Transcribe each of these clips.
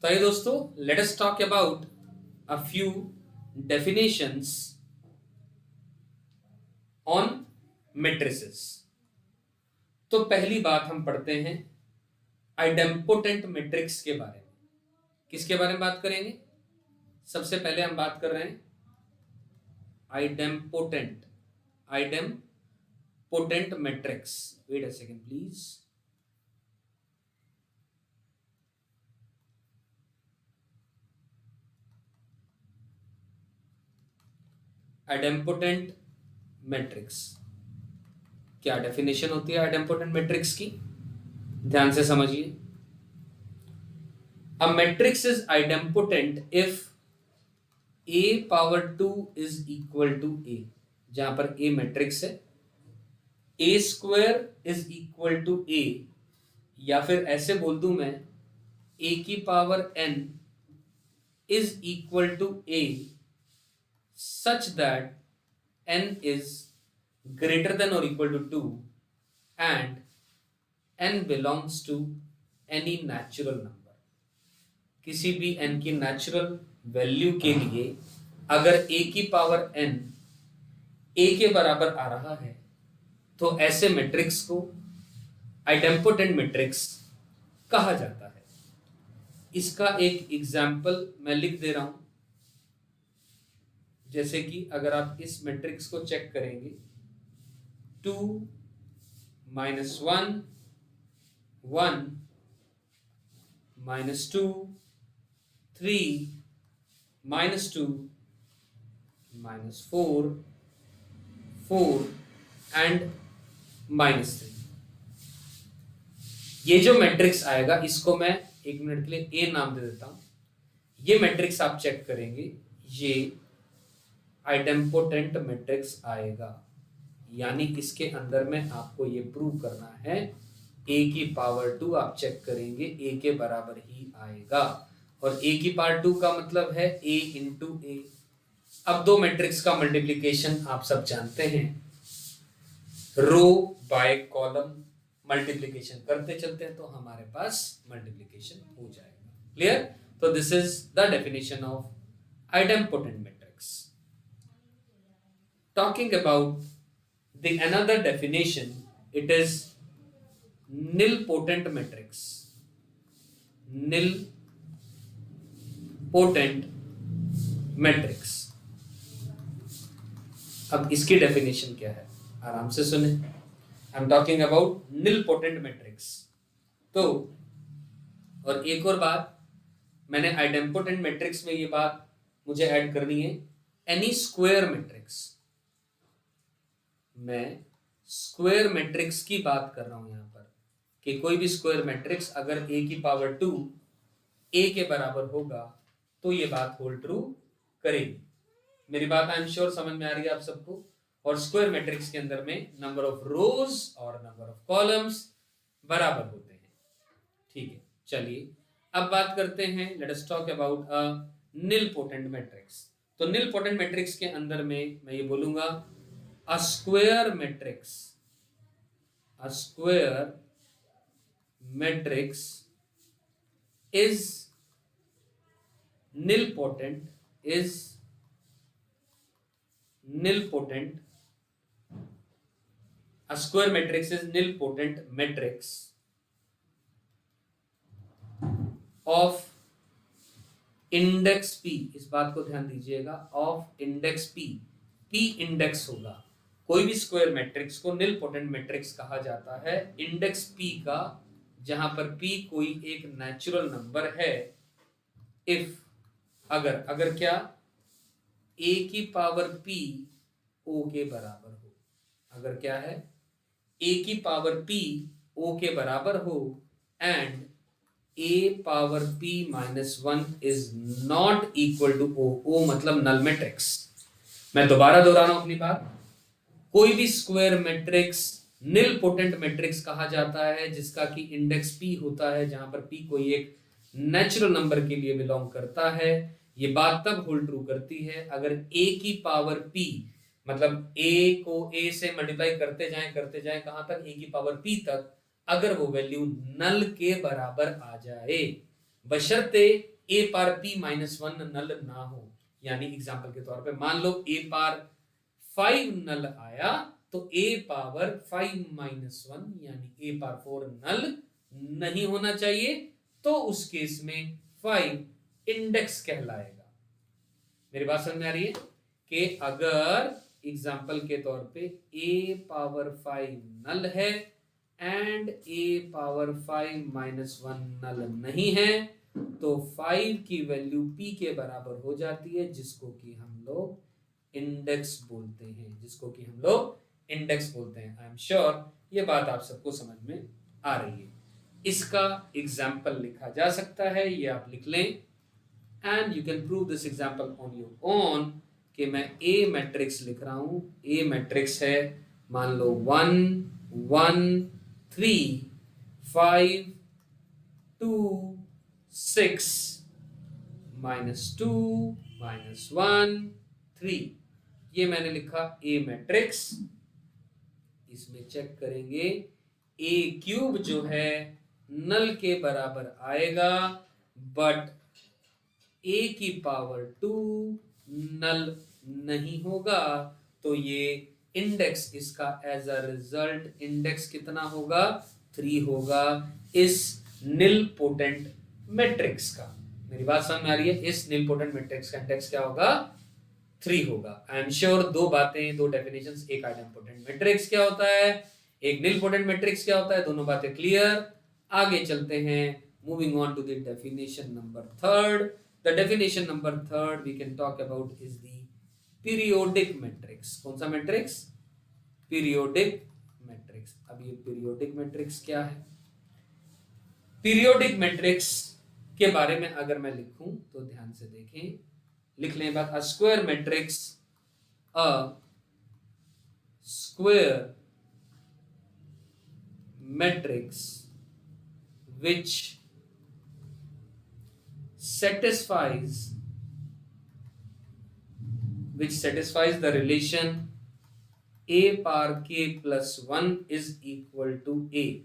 तो आइए दोस्तों, let us talk about a few definitions on matrices. तो पहली बात हम पढ़ते हैं आइडेम्पोटेंट मैट्रिक्स के बारे में। किसके बारे में बात करेंगे? सबसे पहले हम बात कर रहे हैं idempotent matrix. Wait a second please. Idempotent matrix, क्या डेफिनेशन होती है आइडेम्पोटेंट मैट्रिक्स की? ध्यान से समझिए। A matrix is idempotent if a power 2 is equal to a। जहां पर a मैट्रिक्स है, a square is equal to a, या फिर ऐसे बोल दूं मैं a की power n is equal to a such that n is greater than or equal to 2 and n belongs to any natural number। किसी भी n की नेचुरल वैल्यू के लिए अगर a की पावर n a के बराबर आ रहा है तो ऐसे मैट्रिक्स को आइडेम्पोटेंट मैट्रिक्स कहा जाता है। इसका एक एग्जाम्पल मैं लिख दे रहा हूं। जैसे कि अगर आप इस मैट्रिक्स को चेक करेंगे, 2 -1 1 -2 3 -2 -4 4 एंड -3। ये जो मैट्रिक्स आएगा इसको मैं एक मिनट के लिए ए नाम दे देता हूं। ये मैट्रिक्स आप चेक करेंगे, ये आइडेम्पोटेंट मैट्रिक्स आएगा। यानी इसके अंदर में आपको ये प्रूव करना है a की पावर 2 आप चेक करेंगे a के बराबर ही आएगा, और a की पावर 2 का मतलब है a इंटू a। अब दो मैट्रिक्स का मल्टीप्लीकेशन आप सब जानते हैं, रो बाय कॉलम मल्टीप्लीकेशन करते चलते हैं तो हमारे पास मल्टीप्लीकेशन हो जाएगा। क्लियर? तो this is the definition of idempotent matrix. Talking about the another definition, it is nilpotent matrix। nilpotent matrix। अब इसकी डेफिनेशन क्या है, आराम से सुने। I am talking about nilpotent matrix। तो और एक और बात, मैंने आइडेम्पोटेंट मैट्रिक्स में ये बात मुझे ऐड करनी है, एनी स्क्वायर मैट्रिक्स। मैं स्क्वायर मैट्रिक्स की बात कर रहा हूं यहां पर, कि कोई भी स्क्वायर मैट्रिक्स अगर a की पावर 2 a के बराबर होगा तो ये बात होल्ड ट्रू करेगी। मेरी बात आई एम श्योर समझ में आ रही है आप सबको। और स्क्वायर मैट्रिक्स के अंदर में नंबर ऑफ रोज और नंबर ऑफ कॉलम्स बराबर होते हैं। ठीक है, चलिए अब बात करते हैं, let us talk about a nilpotent matrix. तो निलपोटेंट मैट्रिक्स के अंदर में मैं ये बोलूंगा, a square matrix is nilpotent a square matrix is nilpotent matrix of index p। इस बात को ध्यान दीजिएगा, ऑफ इंडेक्स p इंडेक्स होगा। कोई भी स्क्वायर मैट्रिक्स को निलपोटेंट मैट्रिक्स कहा जाता है इंडेक्स p का, जहां पर p कोई एक नेचुरल नंबर है। इफ अगर क्या a की पावर p o के बराबर हो, अगर क्या है a की पावर p o के बराबर हो and a power p -1 is not equal to o मतलब नल मैट्रिक्स। मैं दोबारा दोहरा रहा हूं अपनी बात, कोई भी स्क्वायर मैट्रिक्स निलपोटेंट मैट्रिक्स कहा जाता है जिसका कि इंडेक्स p होता है, जहां पर p कोई एक नेचुरल नंबर के लिए बिलोंग करता है। ये बात तब होल्ड ट्रू करती है अगर a की पावर p, मतलब a को a से मल्टीप्लाई करते जाएं कहां तक, a की पावर p तक, अगर वो वैल्यू नल के बराबर आ जाए, बशर्ते ए पार p माइनस 1 नल ना हो, यानी एग्जाम्पल के तौर पे मान लो ए पार 5 नल आया तो ए पावर 5 माइनस 1 यानी ए पावर 4 नल नहीं होना चाहिए, तो उस केस में 5 इंडेक्स कहलाएगा। मेरी बात समझ में आ रही है कि अगर एग्जाम्पल के तौर पे a पावर 5 नल है एंड a पावर 5 माइनस 1 नल नहीं है, तो 5 की वैल्यू p के बराबर हो जाती है, जिसको कि हम लोग इंडेक्स बोलते हैं। आई एम श्योर ये बात आप सबको समझ में आ रही है। इसका एग्जाम्पल लिखा जा सकता है, ये आप लिख लें, and you can prove this example on your own कि मैं ए मैट्रिक्स लिख रहा हूं। ए मैट्रिक्स है मान लो 1 1 3 5 2 6 -2 -1 3, ये मैंने लिखा ए मैट्रिक्स। इसमें चेक करेंगे ए क्यूब जो है नल के बराबर आएगा, बट a की पावर 2 नल नहीं होगा, तो ये इंडेक्स इसका एज अ रिजल्ट इंडेक्स कितना होगा? 3 होगा इस निल पोटेंट मैट्रिक्स का। मेरी बात समझ में आ रही है? इस निल पोटेंट मैट्रिक्स का इंडेक्स क्या होगा? 3 होगा। आई एम श्योर दो बातें, दो डेफिनेशंस, एक आइडेम्पोटेंट मैट्रिक्स क्या होता है, एक निल पोटेंट मैट्रिक्स क्या होता है, दोनों बातें क्लियर। आगे चलते हैं, moving on to the definition number 3rd। The definition number 3rd we can talk about is the periodic matrix। कौन सा मैट्रिक्स? Periodic matrix। अब ये periodic matrix क्या है? Periodic matrix के बारे में अगर मैं लिखूं तो ध्यान से देखें, लिख लें बात, a square matrix which satisfies the relation a power k plus 1 is equal to a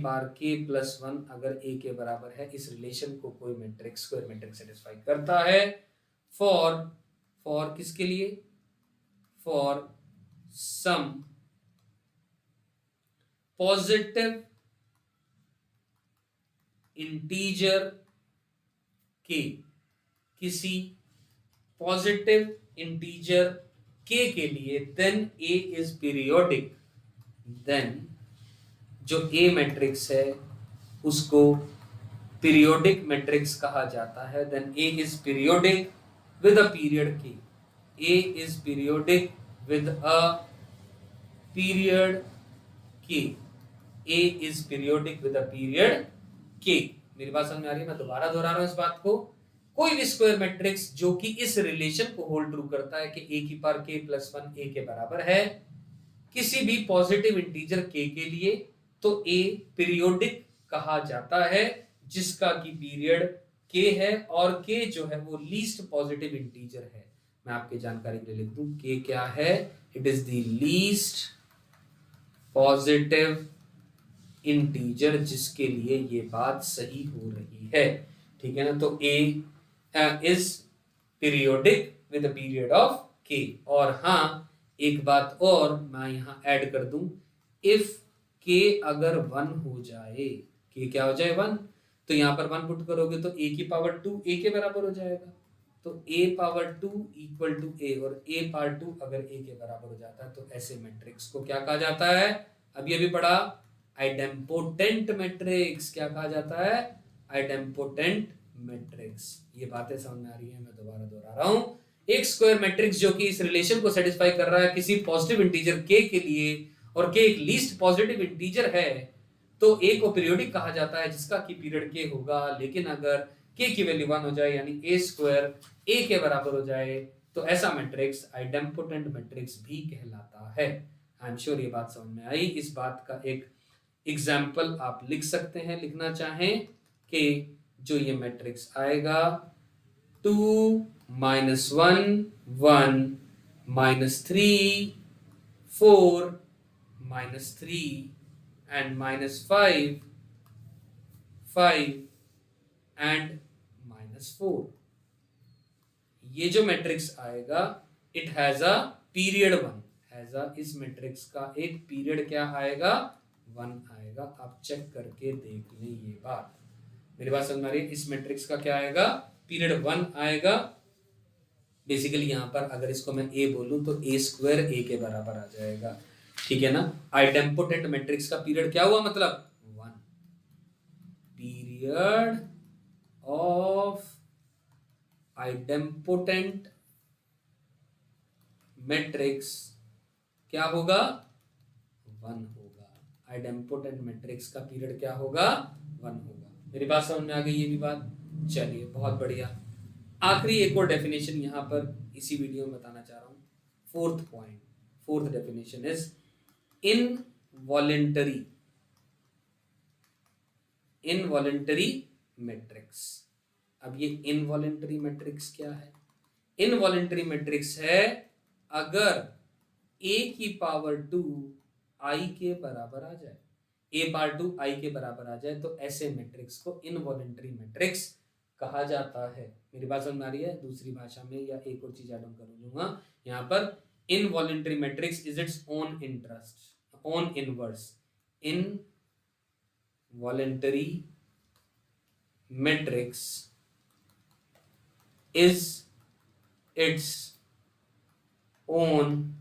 power k plus 1 अगर a के बराबर है, इस रिलेशन को कोई मैट्रिक्स, स्क्वायर मैट्रिक्स सेटिस्फाई करता है फॉर किसके लिए? For some positive integer k, किसी पॉजिटिव इंटीजर k के लिए, then a is periodic. Then जो a मैट्रिक्स है उसको पीरियोडिक मैट्रिक्स कहा जाता है। Then a is periodic with a period k। a is periodic with a period k। a is periodic with a period k। मेरी बात समझ में आ रही है? मैं दोबारा दोहरा रहा हूं इस बात को। कोई भी स्क्वायर मैट्रिक्स जो कि इस रिलेशन को होल्ड ट्रू करता है कि a की पावर k प्लस 1 a के बराबर है किसी भी पॉजिटिव इंटीजर k के लिए, तो a पीरियोडिक कहा जाता है, जिसका की पीरियड k है और k जो है वो लीस्ट पॉजिटिव इंटीजर है। मैं आपकी जानकारी के लिए लिख दूं, k क्या है? It is the least positive integer, जिसके लिए ये बात सही हो रही है। ठीक है ना? तो a is periodic with a period of k। और हाँ, एक बात और मैं यहां ऐड कर दूं, इफ k अगर 1 हो जाए, k क्या हो जाए? 1, तो यहां पर 1 पुट करोगे तो a की पावर 2 a के बराबर हो जाएगा। तो a power 2 equal to a, और a पावर 2 अगर a के बराबर हो जाता है तो ऐसे मैट्रिक्स को क्या कहा जाता है? अभी अभी पढ़ा, आइडेम्पोटेंट मैट्रिक्स। क्या कहा जाता है? Idempotent matrix. ये बातें समझ में आ रही है? मैं दोबारा दोहरा रहा हूं, एक स्क्वायर मैट्रिक्स जो कि इस रिलेशन को सेटिस्फाई कर रहा है किसी पॉजिटिव इंटीजर k के लिए, और k एक लीस्ट पॉजिटिव इंटीजर है, तो a को पीरियोडिक कहा जाता है जिसका की पीरियड k होगा। लेकिन अगर k की वैल्यू 1 हो जाए यानी a स्क्वायर a के बराबर हो जाए, तो ऐसा मैट्रिक्स आइडेम्पोटेंट मैट्रिक्स भी कहलाता है। आई एम श्योर ये बात समझ में आई। इस बात का एक एग्जाम्पल आप लिख सकते हैं, लिखना चाहें कि जो ये मैट्रिक्स आएगा 2 -1 1 -3 4 -3 and -5 5 and -4। ये जो मैट्रिक्स आएगा इट हैज अ पीरियड 1, इस मैट्रिक्स का एक पीरियड क्या आएगा, 1 आएगा। आप चेक करके देख लें ये बात, मेरी बात समझ में आ रही है। इस मैट्रिक्स का क्या आएगा, पीरियड 1 आएगा। बेसिकली यहाँ पर अगर इसको मैं ए बोलूं तो ए स्क्वायर ए के बराबर आ जाएगा, ठीक है ना। आइडेम्पोटेंट मैट्रिक्स का पीरियड क्या हुआ, मतलब 1। पीरियड ऑफ आइडेम्पोटेंट मैट्रिक्स क्या होगा, 1 होगा। आइडेम्पोटेंट मैट्रिक्स का पीरियड क्या होगा, 1 होगा। मेरी बात समझ में आ गई ये भी बात, चलिए बहुत बढ़िया। आखिरी एक और डेफिनेशन यहाँ पर इसी वीडियो में बताना चाह रहा हूँ। Fourth point, fourth definition is involuntary matrix. अब ये इनवॉलेंटरी मैट्रिक्स क्या है, इनवॉलेंटरी मैट्रिक्स है अगर a की पावर 2 i के बराबर आ जाए, a पावर 2 i के बराबर आ जाए तो ऐसे मैट्रिक्स को इनवॉलेंटरी मैट्रिक्स कहा जाता है। मेरी बात समझ में आ रही है, दूसरी भाषा में या एक और चीज ऐड ऑन कर लूंगा यहाँ पर। Involuntary matrix is its own interest, own inverse. Involuntary matrix is its own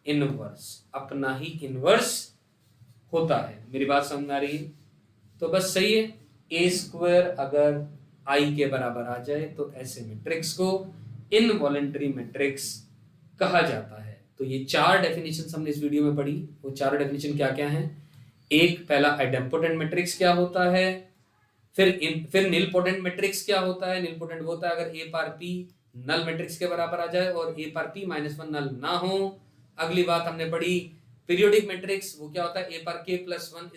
inverse, अपना ही इनवर्स होता है। मेरी बात समझ में आ रही है, तो बस सही है। ए स्क्वायर अगर आई के बराबर आ जाए तो ऐसे मैट्रिक्स को इनवॉलेंटरी मैट्रिक्स कहा जाता है। तो ये 4 डेफिनेशन हमने इस वीडियो में पढ़ी। वो 4 डेफिनेशन क्या क्या हैं, एक पहला आइडेम्पोटेंट मैट्रिक्स क्या होता है, फिर निलपोटेंट मैट्रिक्स क्या होता है। निलपोटेंट होता है अगर ए पार पी नल मैट्रिक्स के बराबर आ जाए और ए पार पी -1 नल ना हो। अगली बात हमने पढ़ी पीरियोडिक मैट्रिक्स, वो क्या होता है, ए पार k + 1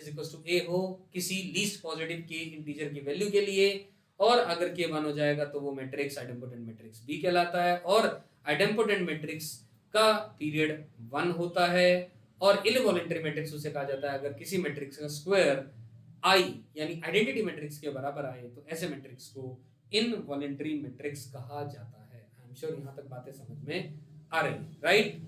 = a हो किसी लीस्ट पॉजिटिव k इंटीजर की वैल्यू के लिए, और अगर k 1 हो जाएगा तो वो मैट्रिक्स आइडेम्पोटेंट मैट्रिक्स B कहलाता है। और आइडेम्पोटेंट मैट्रिक्स का पीरियड 1 होता है। और इनवॉलेंटरी मैट्रिक्स उसे कहा जाता है अगर किसी मैट्रिक्स का स्क्वायर i यानी आइडेंटिटी मैट्रिक्स के बराबर आए तो ऐसे मैट्रिक्स को इनवॉलेंटरी मैट्रिक्स कहा जाता है। आई एम श्योर यहाँ तक बातें समझ में आ रही, राइट।